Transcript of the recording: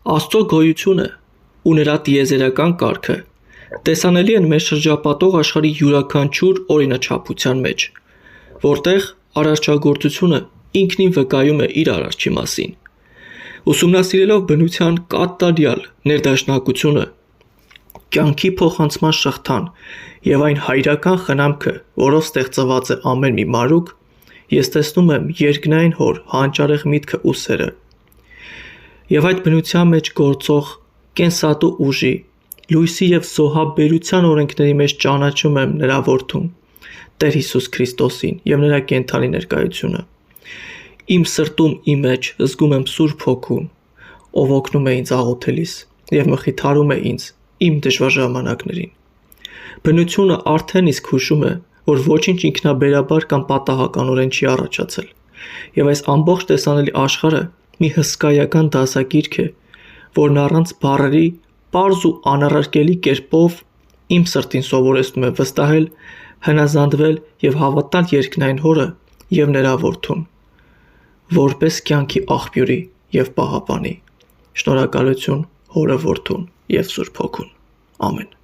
Աստծո գոյությունը ու նրա տիեզերական կարգը տեսանելի են մեր շրջապատող աշխարհի յուրաքանչյուր օրինաչափության մեջ, որտեղ արարչագործությունը ինքնին վկայում է իր արարչի մասին։ Ուսումնասիրելով բնության կատարյալ ներդաշնակությունը, կյանքի փոխանցման շղթան եւ այն հայրական խնամքը, որով ստեղծված է ամեն մի մարուկ, ես տեսնում եմ երկնային հոր հանճարեղ միտքը ու սերը։ Եվ այդ բնության մեջ գործող կենսատու ուժի, լույսի եւ զոհաբերության օրենքների մեջ ճանաչում եմ նրա որդուն, Տեր Հիսուս Քրիստոսին եւ նրա կենդանի ներկայությունը։ Իմ սրտում ի մեջ զգում եմ Սուրբ Հոգուն, ով օգնում է ինձ աղոթելիս եւ մխիթարում է ինձ իմ դժվար ժամանակներին։ Բնությունը արդեն իսկ հուշում է, որ ոչինչ ինքնաբերաբար կամ պատահականորեն չի առաջացել, եւ այս ամբողջ տեսանելի աշխարհը մի հսկայական դասագիրք է, որն առանց բառերի պարզ ու անառարկելի կերպով իմ սրտին սովորեցնում է վստահել, հնազանդվել եւ հավատալ երկնային հորը եւ նրա որդուն, որպես կյանքի աղբյուրի եւ պահապանի։ Շնորհակալություն Հորը, Որդուն եւ Սուրբ Հոգուն։ Ամեն։